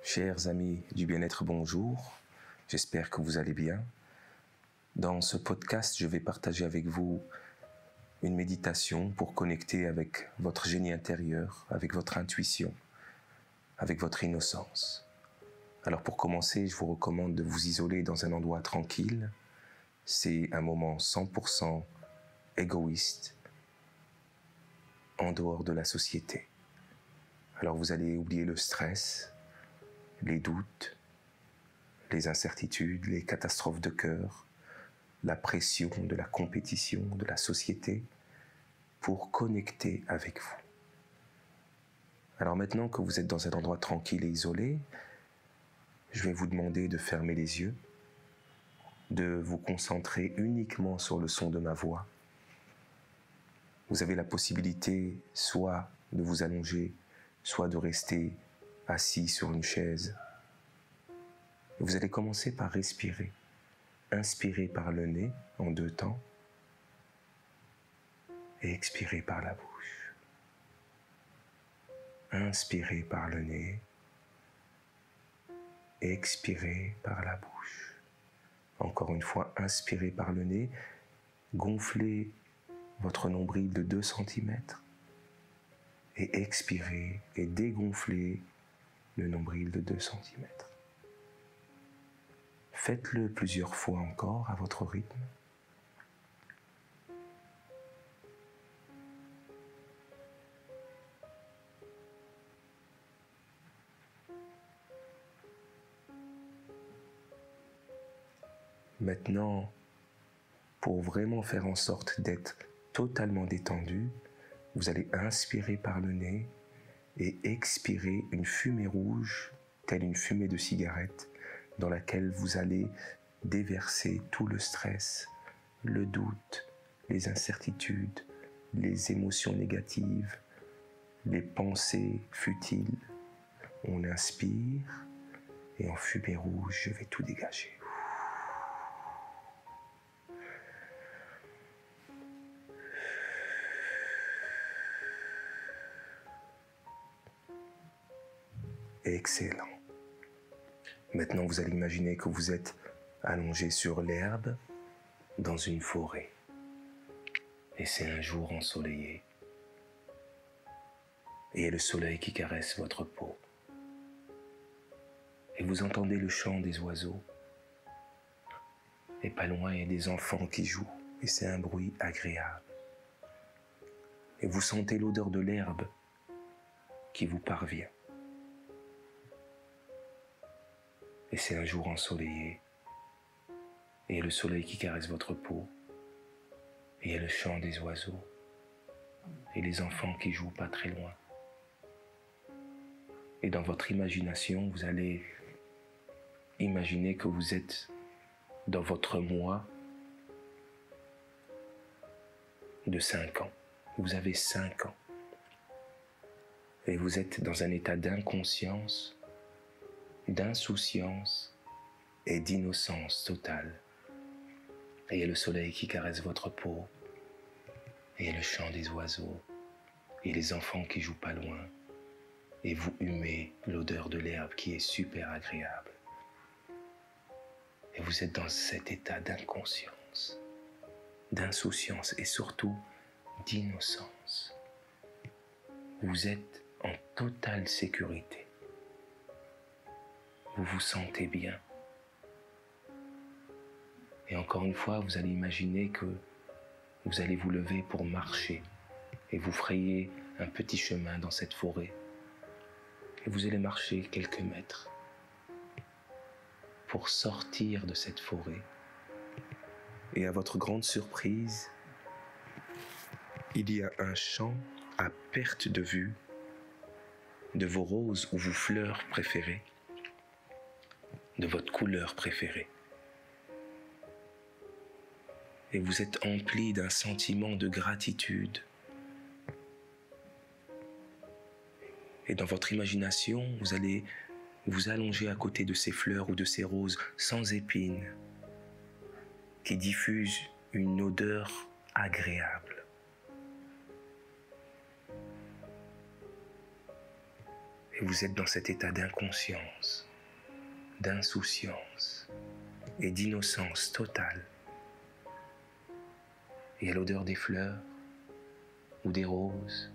Chers amis du bien-être, bonjour. J'espère que vous allez bien. Dans ce podcast, je vais partager avec vous une méditation pour connecter avec votre génie intérieur, avec votre intuition, avec votre innocence. Alors pour commencer, je vous recommande de vous isoler dans un endroit tranquille. C'est un moment 100% égoïste, en dehors de la société. Alors vous allez oublier le stress, les doutes, les incertitudes, les catastrophes de cœur, la pression de la compétition, de la société, pour connecter avec vous. Alors maintenant que vous êtes dans un endroit tranquille et isolé, je vais vous demander de fermer les yeux, de vous concentrer uniquement sur le son de ma voix. Vous avez la possibilité soit de vous allonger, soit de rester assis sur une chaise. Vous allez commencer par respirer. Inspirez par le nez en 2 temps et expirez par la bouche. Inspirez par le nez, expirez par la bouche. Encore une fois, inspirez par le nez, gonflez votre nombril de 2 cm et expirez et dégonflez le nombril de 2 cm. Faites-le plusieurs fois encore à votre rythme. Maintenant, pour vraiment faire en sorte d'être totalement détendu, vous allez inspirer par le nez et expirer une fumée rouge, telle une fumée de cigarette, dans laquelle vous allez déverser tout le stress, le doute, les incertitudes, les émotions négatives, les pensées futiles. On inspire et en fumée rouge, je vais tout dégager. Excellent. Maintenant, vous allez imaginer que vous êtes allongé sur l'herbe dans une forêt. Et c'est un jour ensoleillé. Et il y a le soleil qui caresse votre peau. Et vous entendez le chant des oiseaux. Et pas loin, il y a des enfants qui jouent. Et c'est un bruit agréable. Et vous sentez l'odeur de l'herbe qui vous parvient. Et c'est un jour ensoleillé. Et il y a le soleil qui caresse votre peau. Et il y a le chant des oiseaux. Et les enfants qui jouent pas très loin. Et dans votre imagination, vous allez imaginer que vous êtes dans votre moi de 5 ans. Vous avez 5 ans. Et vous êtes dans un état d'inconscience, d'insouciance et d'innocence totale. Et il y a le soleil qui caresse votre peau, et il y a le chant des oiseaux, et les enfants qui jouent pas loin, et vous humez l'odeur de l'herbe qui est super agréable. Et vous êtes dans cet état d'inconscience, d'insouciance et surtout d'innocence. Vous êtes en totale sécurité. Vous vous sentez bien. Et encore une fois, vous allez imaginer que vous allez vous lever pour marcher et vous frayez un petit chemin dans cette forêt. Et vous allez marcher quelques mètres pour sortir de cette forêt. Et à votre grande surprise, il y a un champ à perte de vue de vos roses ou vos fleurs préférées, de votre couleur préférée. Et vous êtes empli d'un sentiment de gratitude. Et dans votre imagination, vous allez vous allonger à côté de ces fleurs ou de ces roses sans épines, qui diffusent une odeur agréable. Et vous êtes dans cet état d'inconscience, d'insouciance et d'innocence totale. Il y a l'odeur des fleurs ou des roses,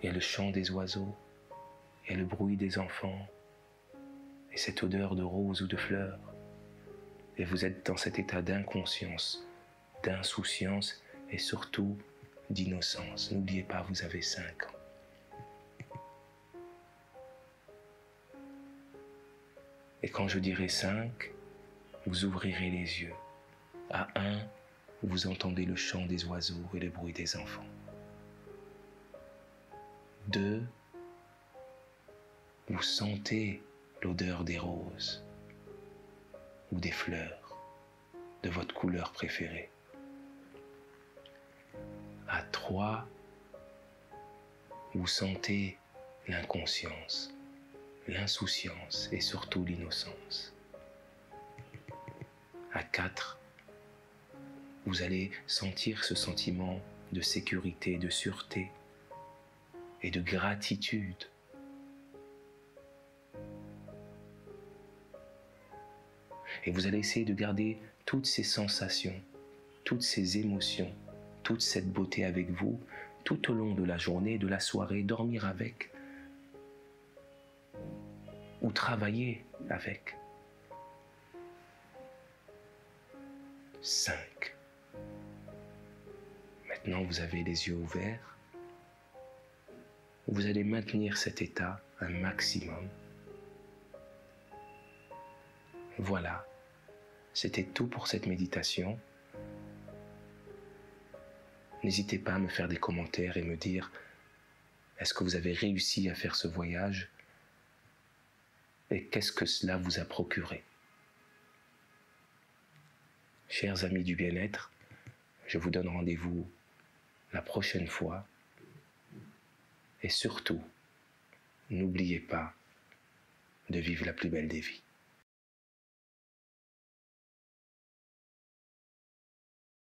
il y a le chant des oiseaux, il y a le bruit des enfants et cette odeur de roses ou de fleurs. Et vous êtes dans cet état d'inconscience, d'insouciance et surtout d'innocence. N'oubliez pas, vous avez 5 ans. Et quand je dirai 5, vous ouvrirez les yeux. À 1, vous entendez le chant des oiseaux et le bruit des enfants. 2, vous sentez l'odeur des roses ou des fleurs de votre couleur préférée. À 3, vous sentez l'inconscience, l'insouciance et surtout l'innocence. À 4, vous allez sentir ce sentiment de sécurité, de sûreté et de gratitude. Et vous allez essayer de garder toutes ces sensations, toutes ces émotions, toute cette beauté avec vous, tout au long de la journée, de la soirée, dormir avec, ou travailler avec. 5. Maintenant, vous avez les yeux ouverts. Vous allez maintenir cet état un maximum. Voilà, c'était tout pour cette méditation. N'hésitez pas à me faire des commentaires et me dire est-ce que vous avez réussi à faire ce voyage et qu'est-ce que cela vous a procuré. Chers amis du bien-être, je vous donne rendez-vous la prochaine fois et surtout, n'oubliez pas de vivre la plus belle des vies.